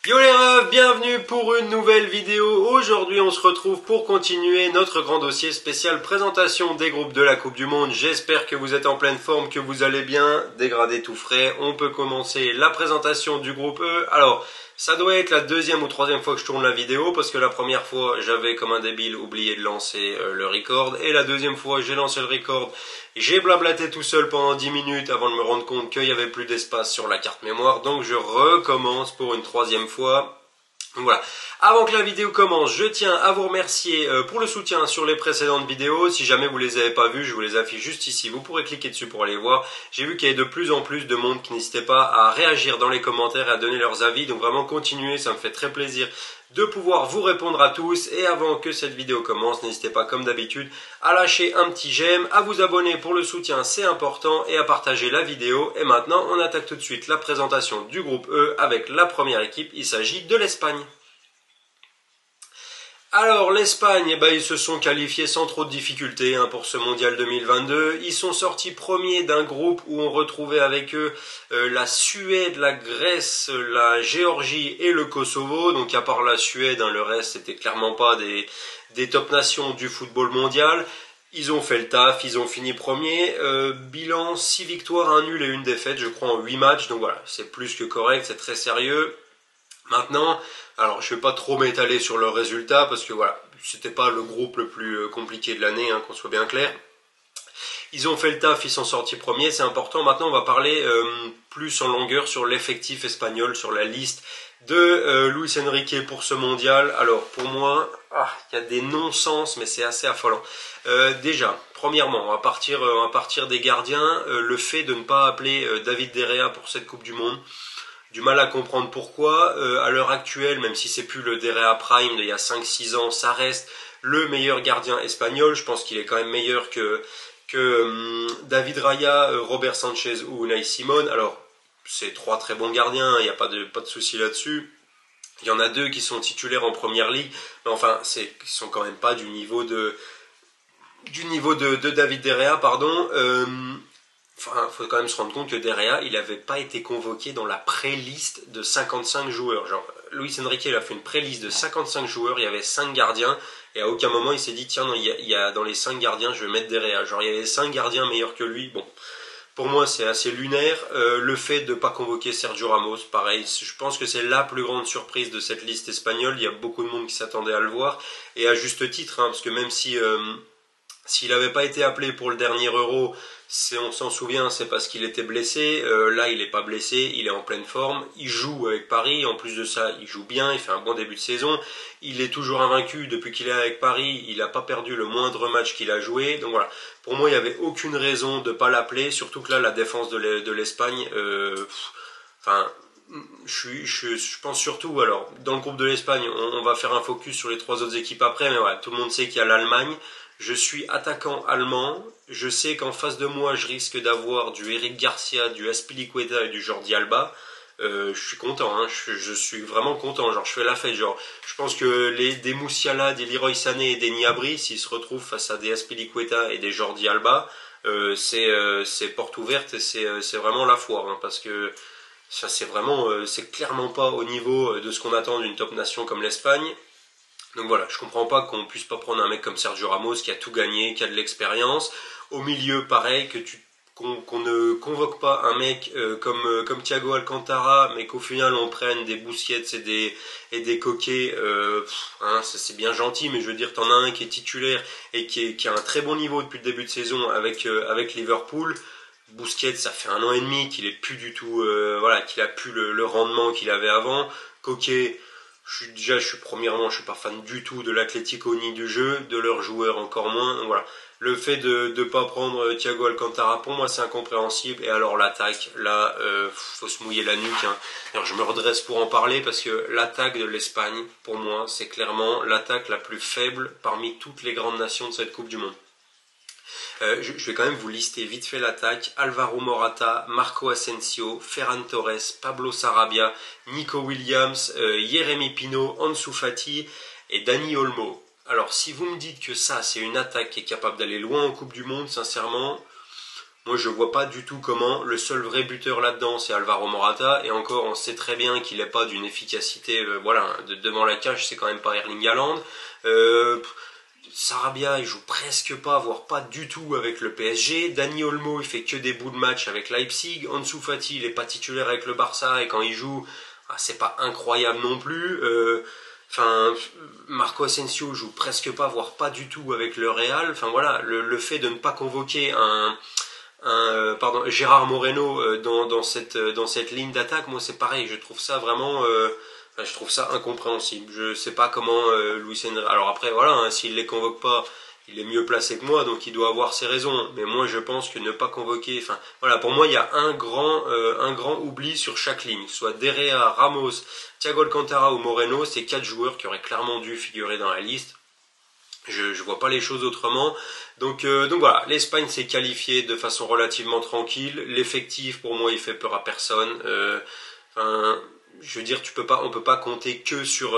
Yo les refs, bienvenue pour une nouvelle vidéo. Aujourd'hui on se retrouve pour continuer notre grand dossier spécial présentation des groupes de la Coupe du Monde. J'espère que vous êtes en pleine forme, que vous allez bien, dégradé tout frais. On peut commencer la présentation du groupe E. Alors, ça doit être la deuxième ou troisième fois que je tourne la vidéo parce que la première fois j'avais comme un débile oublié de lancer le record et la deuxième fois j'ai lancé le record. J'ai blablaté tout seul pendant 10 minutes avant de me rendre compte qu'il n'y avait plus d'espace sur la carte mémoire, donc je recommence pour une troisième fois. Donc voilà. Avant que la vidéo commence, je tiens à vous remercier pour le soutien sur les précédentes vidéos. Si jamais vous les avez pas vues, je vous les affiche juste ici. Vous pourrez cliquer dessus pour aller voir. J'ai vu qu'il y avait de plus en plus de monde qui n'hésitait pas à réagir dans les commentaires et à donner leurs avis. Donc vraiment continuez, ça me fait très plaisir de pouvoir vous répondre à tous. Et avant que cette vidéo commence, n'hésitez pas comme d'habitude à lâcher un petit j'aime, à vous abonner pour le soutien, c'est important, et à partager la vidéo. Et maintenant, on attaque tout de suite la présentation du groupe E avec la première équipe. Il s'agit de l'Espagne. Alors l'Espagne, ils se sont qualifiés sans trop de difficultés pour ce mondial 2022. Ils sont sortis premiers d'un groupe où on retrouvait avec eux la Suède, la Grèce, la Géorgie et le Kosovo. Donc à part la Suède, le reste c'était clairement pas des top nations du football mondial. Ils ont fait le taf, ils ont fini premier. Bilan 6 victoires, 1 nul et 1 défaite, je crois en 8 matchs. Donc voilà, c'est plus que correct, c'est très sérieux. Maintenant, alors je vais pas trop m'étaler sur leurs résultats parce que voilà, c'était pas le groupe le plus compliqué de l'année, qu'on soit bien clair. Ils ont fait le taf, ils sont sortis premiers, c'est important. Maintenant, on va parler plus en longueur sur l'effectif espagnol, sur la liste de Luis Enrique pour ce mondial. Alors pour moi, il y a des non-sens, mais c'est assez affolant. Déjà, premièrement, on va partir des gardiens. Le fait de ne pas appeler David De Gea pour cette Coupe du Monde. Du mal à comprendre pourquoi. À l'heure actuelle, même si c'est plus le De Gea Prime d'il y a 5-6 ans, ça reste le meilleur gardien espagnol. Je pense qu'il est quand même meilleur que David Raya, Robert Sanchez ou Unai Simon. Alors, c'est trois très bons gardiens, il n'y a pas de souci là-dessus. Il y en a deux qui sont titulaires en première ligue, mais enfin, ils sont quand même pas du niveau de David De Gea, pardon. Enfin, faut quand même se rendre compte que De Gea, il n'avait pas été convoqué dans la pré-liste de 55 joueurs. Genre, Luis Enrique, il a fait une pré-liste de 55 joueurs, il y avait 5 gardiens, et à aucun moment il s'est dit, tiens, non, il y a dans les 5 gardiens, je vais mettre De Gea. Genre, il y avait 5 gardiens meilleurs que lui. Bon, pour moi, c'est assez lunaire. Le fait de ne pas convoquer Sergio Ramos, pareil, je pense que c'est la plus grande surprise de cette liste espagnole. Il y a beaucoup de monde qui s'attendait à le voir, et à juste titre, parce que même si s'il n'avait pas été appelé pour le dernier Euro, on s'en souvient, c'est parce qu'il était blessé. Là, il n'est pas blessé, il est en pleine forme. Il joue avec Paris. En plus de ça, il joue bien, il fait un bon début de saison. Il est toujours invaincu depuis qu'il est avec Paris. Il n'a pas perdu le moindre match qu'il a joué. Donc voilà, pour moi, il n'y avait aucune raison de ne pas l'appeler. Surtout que là, la défense de l'Espagne, je pense surtout, alors, dans le groupe de l'Espagne, on va faire un focus sur les 3 autres équipes après, mais voilà, tout le monde sait qu'il y a l'Allemagne. Je suis attaquant allemand. Je sais qu'en face de moi, je risque d'avoir du Eric Garcia, du Azpilicueta et du Jordi Alba. Je suis content, je suis vraiment content. Genre, je fais la fête. Genre, je pense que des Moussiala, des Leroy Sané et des Gnabry, s'ils se retrouvent face à des Azpilicueta et des Jordi Alba, c'est porte ouverte et c'est vraiment la foire, parce que ça, c'est clairement pas au niveau de ce qu'on attend d'une top nation comme l'Espagne. Donc voilà, je comprends pas qu'on puisse pas prendre un mec comme Sergio Ramos qui a tout gagné, qui a de l'expérience. Au milieu, pareil, qu'on ne convoque pas un mec comme Thiago Alcantara, mais qu'au final on prenne des Busquets et des Coquet. C'est bien gentil, mais je veux dire, t'en as un qui est titulaire et qui a un très bon niveau depuis le début de saison avec Liverpool. Busquets, ça fait 1 an et demi qu'il est plus du tout, qu'il a plus le rendement qu'il avait avant. Coquet, je suis pas fan du tout de l'Atlético ni du jeu, de leurs joueurs encore moins. Donc voilà, le fait de ne pas prendre Thiago Alcantara, pour moi c'est incompréhensible. Et alors l'attaque, là, faut se mouiller la nuque. Alors, je me redresse pour en parler parce que l'attaque de l'Espagne, pour moi, c'est clairement l'attaque la plus faible parmi toutes les grandes nations de cette Coupe du Monde. Je vais quand même vous lister vite fait l'attaque. Alvaro Morata, Marco Asensio, Ferran Torres, Pablo Sarabia, Nico Williams, Yeremy Pino, Ansu Fati et Dani Olmo. Alors si vous me dites que ça c'est une attaque qui est capable d'aller loin en Coupe du Monde, sincèrement, moi je vois pas du tout comment. Le seul vrai buteur là-dedans c'est Alvaro Morata, et encore on sait très bien qu'il n'est pas d'une efficacité, voilà, devant la cage, c'est quand même pas Erling Haaland. Sarabia il joue presque pas, voire pas du tout avec le PSG. Dani Olmo il fait que des bouts de match avec Leipzig. Ansu Fati il est pas titulaire avec le Barça, et quand il joue, c'est pas incroyable non plus. Enfin, Marco Asensio joue presque pas, voire pas du tout avec le Real. Enfin voilà, le fait de ne pas convoquer Gérard Moreno dans cette ligne d'attaque, moi c'est pareil, je trouve ça vraiment, je trouve ça incompréhensible. Je sais pas comment Luis Enrique. Alors après voilà, hein, s'il les convoque pas, il est mieux placé que moi, donc il doit avoir ses raisons. Mais moi je pense que ne pas convoquer, enfin voilà, pour moi il y a un grand oubli sur chaque ligne, soit Derrea, Ramos, Thiago Alcantara ou Moreno, c'est 4 joueurs qui auraient clairement dû figurer dans la liste. Je vois pas les choses autrement. Donc voilà, l'Espagne s'est qualifiée de façon relativement tranquille. L'effectif pour moi il fait peur à personne. Enfin, je veux dire, on peut pas compter que sur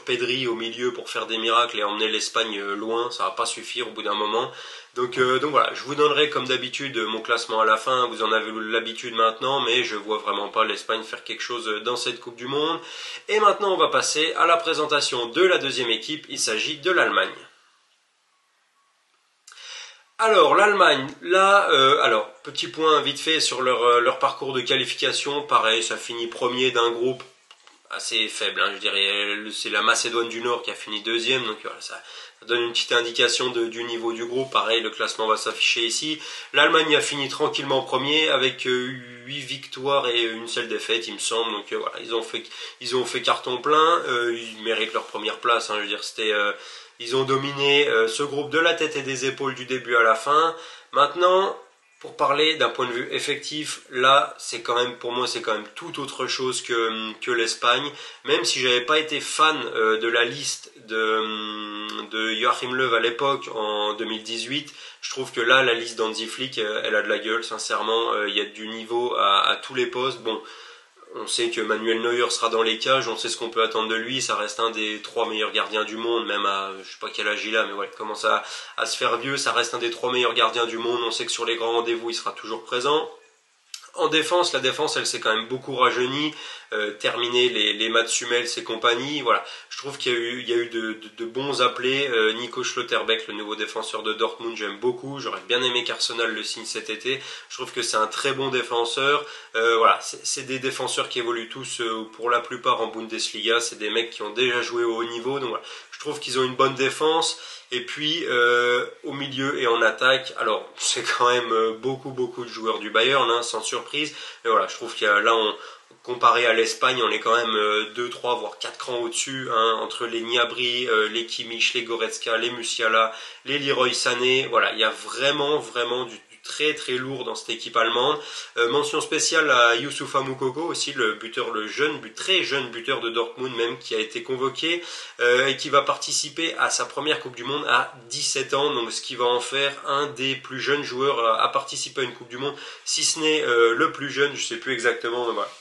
Pedri au milieu pour faire des miracles et emmener l'Espagne loin. Ça va pas suffire au bout d'un moment. Donc voilà, je vous donnerai comme d'habitude mon classement à la fin. Vous en avez l'habitude maintenant, mais je vois vraiment pas l'Espagne faire quelque chose dans cette Coupe du Monde. Et maintenant, on va passer à la présentation de la deuxième équipe. Il s'agit de l'Allemagne. Alors l'Allemagne, là, alors petit point vite fait sur leur parcours de qualification. Pareil, ça finit premier d'un groupe assez faible, hein, je dirais. C'est la Macédoine du Nord qui a fini deuxième, donc voilà, ça donne une petite indication du niveau du groupe. Pareil, le classement va s'afficher ici. L'Allemagne a fini tranquillement premier avec 8 victoires et une seule défaite, il me semble. Donc voilà, ils ont fait carton plein. Ils méritent leur première place, hein, je veux dire, ils ont dominé ce groupe de la tête et des épaules du début à la fin. Maintenant, pour parler d'un point de vue effectif, là, c'est quand même, pour moi, c'est quand même tout autre chose que l'Espagne. Même si j'avais pas été fan de la liste de Joachim Löw à l'époque, en 2018, je trouve que là, la liste d'Hansi Flick, elle a de la gueule, sincèrement. Il y a du niveau à tous les postes. Bon, on sait que Manuel Neuer sera dans les cages, on sait ce qu'on peut attendre de lui, ça reste un des 3 meilleurs gardiens du monde, même à, je sais pas quel âge il a, mais ouais, il commence à se faire vieux, ça reste un des 3 meilleurs gardiens du monde, on sait que sur les grands rendez-vous, il sera toujours présent. En défense, la défense, elle s'est quand même beaucoup rajeunie, terminé les Mats Hummels et compagnie. Voilà, je trouve qu'il y a eu de bons appelés. Nico Schlotterbeck, le nouveau défenseur de Dortmund, j'aime beaucoup. J'aurais bien aimé qu'Arsenal le signe cet été. Je trouve que c'est un très bon défenseur. Voilà, c'est des défenseurs qui évoluent tous pour la plupart en Bundesliga. C'est des mecs qui ont déjà joué au haut niveau. Donc voilà, je trouve qu'ils ont une bonne défense. Et puis au milieu et en attaque, alors c'est quand même beaucoup de joueurs du Bayern, hein, sans surprise. Mais voilà, je trouve qu'il y a, là, comparé à l'Espagne, on est quand même 2, 3, voire 4 crans au-dessus, hein, entre les Gnabry, les Kimmich, les Goretzka, les Musiala, les Leroy Sané. Voilà, il y a vraiment du très lourd dans cette équipe allemande. Mention spéciale à Youssoufa Moukoko aussi, très jeune buteur de Dortmund même, qui a été convoqué et qui va participer à sa première Coupe du Monde à 17 ans, donc ce qui va en faire un des plus jeunes joueurs à participer à une Coupe du Monde, si ce n'est le plus jeune, je sais plus exactement, mais voilà.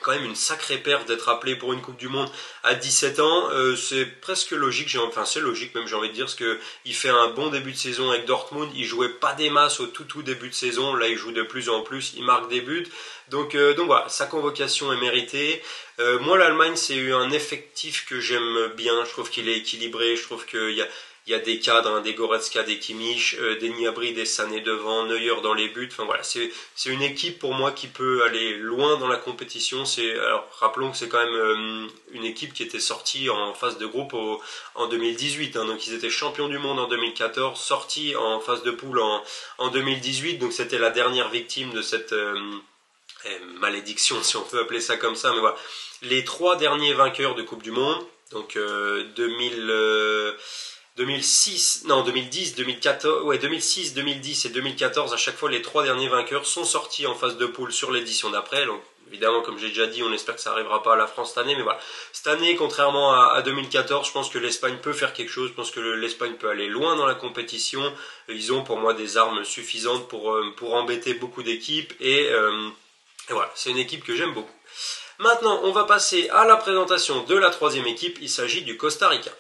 Quand même une sacrée perte d'être appelé pour une Coupe du Monde à 17 ans. C'est presque logique, c'est logique même, j'ai envie de dire, parce qu'il fait un bon début de saison avec Dortmund. Il jouait pas des masses au tout début de saison. Là, il joue de plus en plus. Il marque des buts. Donc voilà, sa convocation est méritée. Moi, l'Allemagne, c'est un effectif que j'aime bien. Je trouve qu'il est équilibré. Je trouve qu'il y a des cadres, hein, des Goretzka, des Kimmich, des Gnabry, des Sané devant, Neuer dans les buts. Enfin voilà, c'est une équipe pour moi qui peut aller loin dans la compétition. Alors rappelons que c'est quand même une équipe qui était sortie en phase de groupe en 2018. Hein, donc ils étaient champions du monde en 2014, sortis en phase de poule en 2018. Donc c'était la dernière victime de cette malédiction, si on peut appeler ça comme ça. Mais voilà, les 3 derniers vainqueurs de Coupe du Monde, donc 2006, non 2010, 2014, ouais 2006, 2010 et 2014, à chaque fois les 3 derniers vainqueurs sont sortis en phase de poule sur l'édition d'après. Donc évidemment, comme j'ai déjà dit, on espère que ça n'arrivera pas à la France cette année, mais voilà. Cette année, contrairement à 2014, je pense que l'Espagne peut faire quelque chose, je pense que l'Espagne peut aller loin dans la compétition. Ils ont pour moi des armes suffisantes pour embêter beaucoup d'équipes, et voilà, c'est une équipe que j'aime beaucoup. Maintenant, on va passer à la présentation de la 3e équipe, il s'agit du Costa Rica.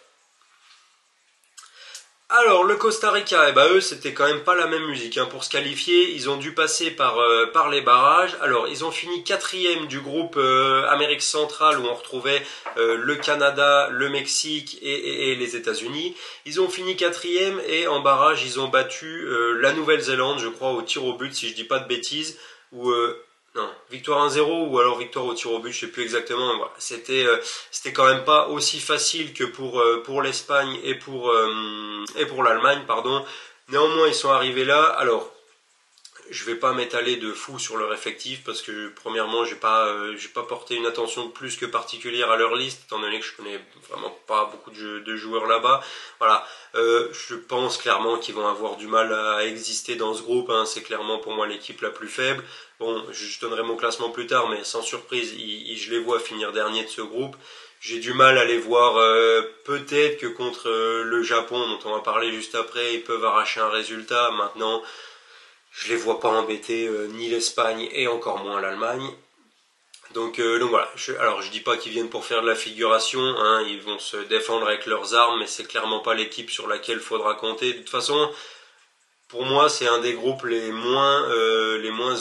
Alors, le Costa Rica, eh ben, eux, c'était quand même pas la même musique, hein. Pour se qualifier, ils ont dû passer par les barrages. Alors, ils ont fini quatrième du groupe Amérique centrale où on retrouvait le Canada, le Mexique et les États-Unis. Ils ont fini quatrième et en barrage, ils ont battu la Nouvelle-Zélande, je crois, au tir au but, si je dis pas de bêtises. Ou non, victoire 1-0 ou alors victoire au tir au but, je sais plus exactement. Voilà. C'était quand même pas aussi facile que pour l'Espagne et pour l'Allemagne, pardon. Néanmoins, ils sont arrivés là. Alors, je vais pas m'étaler de fou sur leur effectif parce que premièrement j'ai pas porté une attention plus que particulière à leur liste étant donné que je connais vraiment pas beaucoup de joueurs là-bas. Voilà, je pense clairement qu'ils vont avoir du mal à exister dans ce groupe, hein. C'est clairement pour moi l'équipe la plus faible. Bon, je donnerai mon classement plus tard, mais sans surprise, je les vois finir dernier de ce groupe. J'ai du mal à les voir. Peut-être que contre le Japon, dont on va parler juste après, ils peuvent arracher un résultat. Maintenant, je les vois pas embêter ni l'Espagne et encore moins l'Allemagne. Donc voilà. Alors je dis pas qu'ils viennent pour faire de la figuration, hein, ils vont se défendre avec leurs armes, mais c'est clairement pas l'équipe sur laquelle il faudra compter. De toute façon, pour moi, c'est un des groupes les moins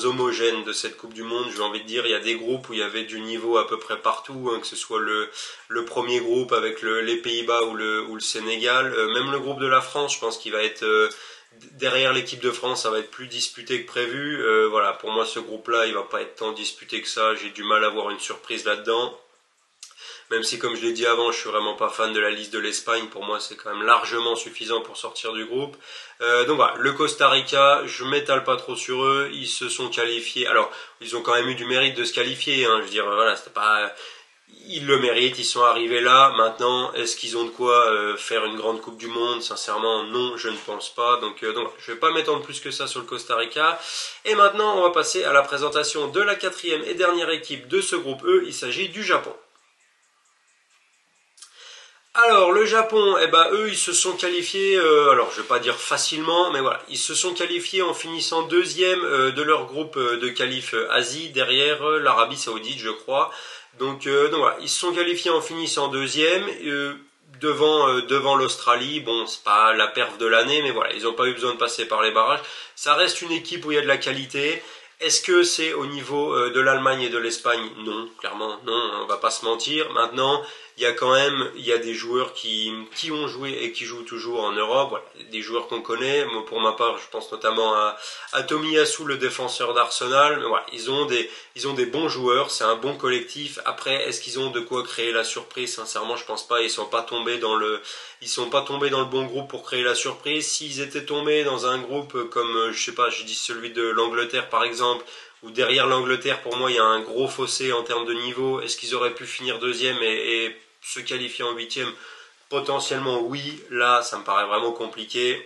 homogènes de cette Coupe du Monde. J'ai envie de dire, il y a des groupes où il y avait du niveau à peu près partout, hein, que ce soit le premier groupe avec les Pays-Bas ou le Sénégal. Même le groupe de la France, je pense qu'il va être derrière l'équipe de France, ça va être plus disputé que prévu. Voilà, pour moi, ce groupe-là, il va pas être tant disputé que ça. J'ai du mal à voir une surprise là-dedans. Même si, comme je l'ai dit avant, je suis vraiment pas fan de la liste de l'Espagne. Pour moi, c'est quand même largement suffisant pour sortir du groupe. Donc voilà, le Costa Rica, je m'étale pas trop sur eux. Ils se sont qualifiés. Alors, ils ont quand même eu du mérite de se qualifier, hein. Je veux dire, voilà, c'était pas... Ils le méritent, ils sont arrivés là. Maintenant, est-ce qu'ils ont de quoi faire une grande Coupe du Monde? Sincèrement, non, je ne pense pas. Donc je vais pas m'étendre plus que ça sur le Costa Rica. Et maintenant, on va passer à la présentation de la quatrième et dernière équipe de ce groupe E. Il s'agit du Japon. Alors le Japon, eh ben eux ils se sont qualifiés, alors je vais pas dire facilement, mais voilà, ils se sont qualifiés en finissant deuxième de leur groupe de qualif Asie derrière l'Arabie Saoudite, je crois. Donc voilà, ils se sont qualifiés en finissant deuxième devant l'Australie. Bon, c'est pas la perf de l'année, mais voilà, ils n'ont pas eu besoin de passer par les barrages. Ça reste une équipe où il y a de la qualité. Est-ce que c'est au niveau de l'Allemagne et de l'Espagne? Non, clairement non, on va pas se mentir. Maintenant, il y a des joueurs qui ont joué et qui jouent toujours en Europe, voilà, des joueurs qu'on connaît. Moi, pour ma part, je pense notamment à Tomiyasu, le défenseur d'Arsenal. Mais voilà, ils ont des bons joueurs, c'est un bon collectif. Après, est-ce qu'ils ont de quoi créer la surprise? Sincèrement, je pense pas. Ils sont pas tombés dans le bon groupe pour créer la surprise. S'ils étaient tombés dans un groupe comme, je sais pas, je dis celui de l'Angleterre par exemple, où derrière l'Angleterre, pour moi, il y a un gros fossé en termes de niveau. Est-ce qu'ils auraient pu finir deuxième et se qualifier en huitième? Potentiellement oui. Là, ça me paraît vraiment compliqué.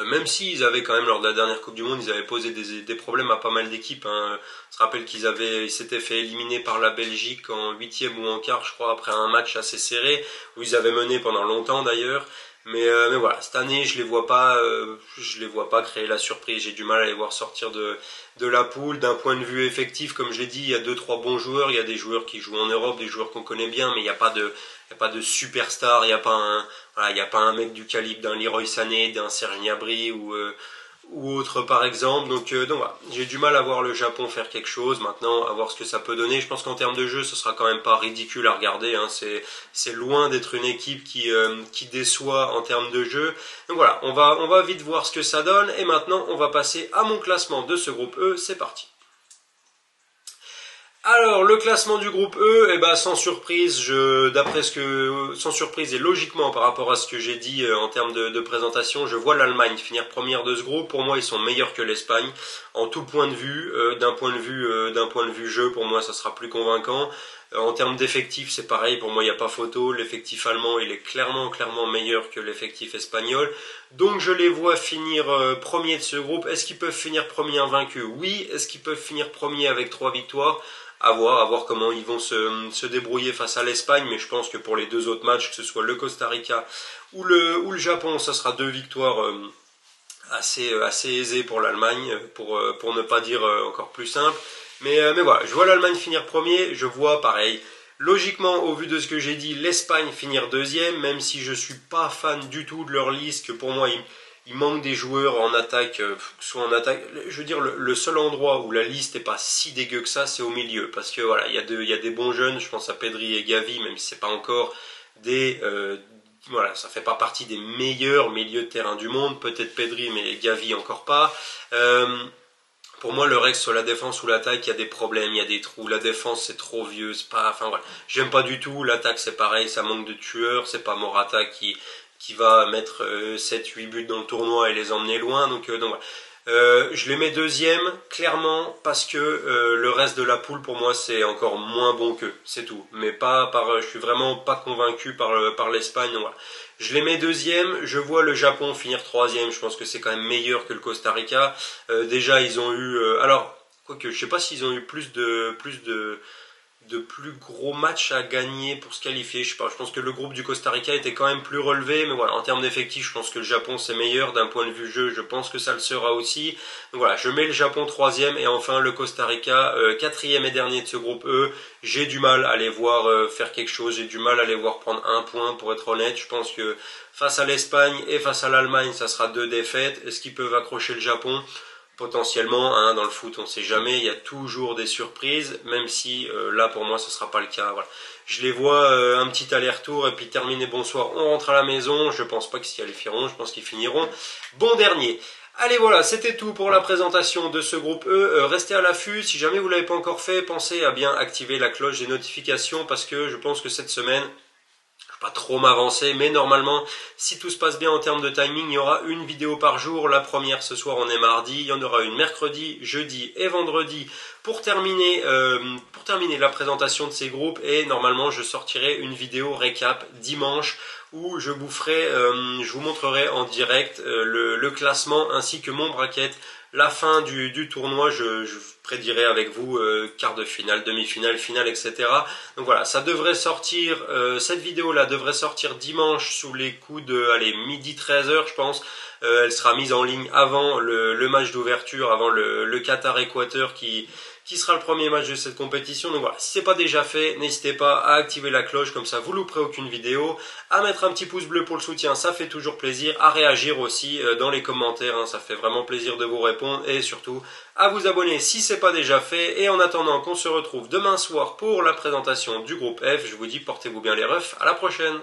Même s'ils avaient quand même lors de la dernière Coupe du Monde, ils avaient posé des problèmes à pas mal d'équipes, hein. On se rappelle ils s'étaient fait éliminer par la Belgique en huitième ou en quart, je crois, après un match assez serré où ils avaient mené pendant longtemps d'ailleurs. Mais voilà, cette année, je les vois pas créer la surprise. J'ai du mal à les voir sortir de la poule. D'un point de vue effectif, comme je l'ai dit, il y a deux trois bons joueurs. Il y a des joueurs qui jouent en Europe, des joueurs qu'on connaît bien, mais il y a pas de superstar. Voilà, il n'y a pas un mec du calibre d'un Leroy Sané, d'un Serge Gnabry ou autre par exemple. Donc voilà, j'ai du mal à voir le Japon faire quelque chose. Maintenant, à voir ce que ça peut donner. Je pense qu'en termes de jeu, ce sera quand même pas ridicule à regarder, hein. C'est loin d'être une équipe qui déçoit en termes de jeu. Donc voilà, on va vite voir ce que ça donne. Et maintenant, on va passer à mon classement de ce groupe E. C'est parti. Alors, le classement du groupe E, eh ben, sans surprise, sans surprise et logiquement par rapport à ce que j'ai dit en termes de présentation, je vois l'Allemagne finir première de ce groupe. Pour moi, ils sont meilleurs que l'Espagne en tout point de vue. D'un point de vue jeu, pour moi, ça sera plus convaincant. En termes d'effectifs, c'est pareil. Pour moi, il n'y a pas photo. L'effectif allemand, il est clairement meilleur que l'effectif espagnol. Donc, je les vois finir premier de ce groupe. Est-ce qu'ils peuvent finir premier invaincus? Oui. Est-ce qu'ils peuvent finir premier avec 3 victoires? À voir comment ils vont se débrouiller face à l'Espagne, mais je pense que pour les deux autres matchs, que ce soit le Costa Rica ou le Japon, ça sera deux victoires assez aisées pour l'Allemagne, pour ne pas dire encore plus simple. Mais voilà, je vois l'Allemagne finir premier, je vois pareil Logiquement, au vu de ce que j'ai dit, l'Espagne finir deuxième, même si je suis pas fan du tout de leur liste, que pour moi il manque des joueurs en attaque, soit en attaque. Je veux dire, le seul endroit où la liste est pas si dégueu que ça, c'est au milieu, parce que voilà, il y a des bons jeunes. Je pense à Pedri et Gavi, même si c'est pas encore des voilà, ça fait pas partie des meilleurs milieux de terrain du monde. Peut-être Pedri, mais Gavi encore pas. Pour moi, le reste sur la défense ou l'attaque, il y a des problèmes, il y a des trous. La défense, c'est trop vieux, c'est pas, enfin voilà, j'aime pas du tout. L'attaque, c'est pareil, ça manque de tueurs. C'est pas Morata qui va mettre 7-8 buts dans le tournoi et les emmener loin. Donc voilà. Je les mets deuxième, clairement, parce que le reste de la poule, pour moi, c'est encore moins bon qu'eux, c'est tout. Mais pas par, je suis vraiment pas convaincu par l'Espagne. Donc voilà. Je les mets deuxième, je vois le Japon finir troisième, je pense que c'est quand même meilleur que le Costa Rica. Déjà, ils ont eu, alors, quoique, je sais pas s'ils ont eu de plus gros matchs à gagner pour se qualifier. Je sais pas, je pense que le groupe du Costa Rica était quand même plus relevé, mais voilà, en termes d'effectifs, je pense que le Japon c'est meilleur. D'un point de vue jeu, je pense que ça le sera aussi. Donc voilà, je mets le Japon troisième et enfin le Costa Rica quatrième et dernier de ce groupe E. J'ai du mal à les voir faire quelque chose, j'ai du mal à les voir prendre un point pour être honnête. Je pense que face à l'Espagne et face à l'Allemagne, ça sera deux défaites. Est-ce qu'ils peuvent accrocher le Japon? Potentiellement, hein, dans le foot on ne sait jamais, il y a toujours des surprises, même si là pour moi ce ne sera pas le cas. Voilà. Je les vois un petit aller-retour et puis terminer bonsoir, on rentre à la maison. Je pense pas qu'ils s'y qualifieront, je pense qu'ils finiront bon dernier. Allez voilà, c'était tout pour la présentation de ce groupe E. Restez à l'affût, si jamais vous ne l'avez pas encore fait, pensez à bien activer la cloche des notifications parce que je pense que cette semaine, pas trop m'avancer, mais normalement, si tout se passe bien en termes de timing, il y aura une vidéo par jour. La première ce soir, on est mardi, il y en aura une mercredi, jeudi et vendredi pour terminer la présentation de ces groupes. Et normalement, je sortirai une vidéo récap dimanche où je vous montrerai en direct le classement ainsi que mon bracket. La fin du tournoi, je prédirai avec vous quart de finale, demi-finale, finale, etc. Donc voilà, ça devrait sortir, cette vidéo-là devrait sortir dimanche sous les coups de, allez, midi 13h je pense. Elle sera mise en ligne avant le match d'ouverture, avant le Qatar-Équateur qui sera le premier match de cette compétition. Donc voilà, si ce n'est pas déjà fait, n'hésitez pas à activer la cloche, comme ça vous ne louperez aucune vidéo, à mettre un petit pouce bleu pour le soutien, ça fait toujours plaisir, à réagir aussi dans les commentaires, hein, ça fait vraiment plaisir de vous répondre, et surtout à vous abonner si ce n'est pas déjà fait. Et en attendant qu'on se retrouve demain soir pour la présentation du groupe F, je vous dis portez-vous bien les refs, à la prochaine.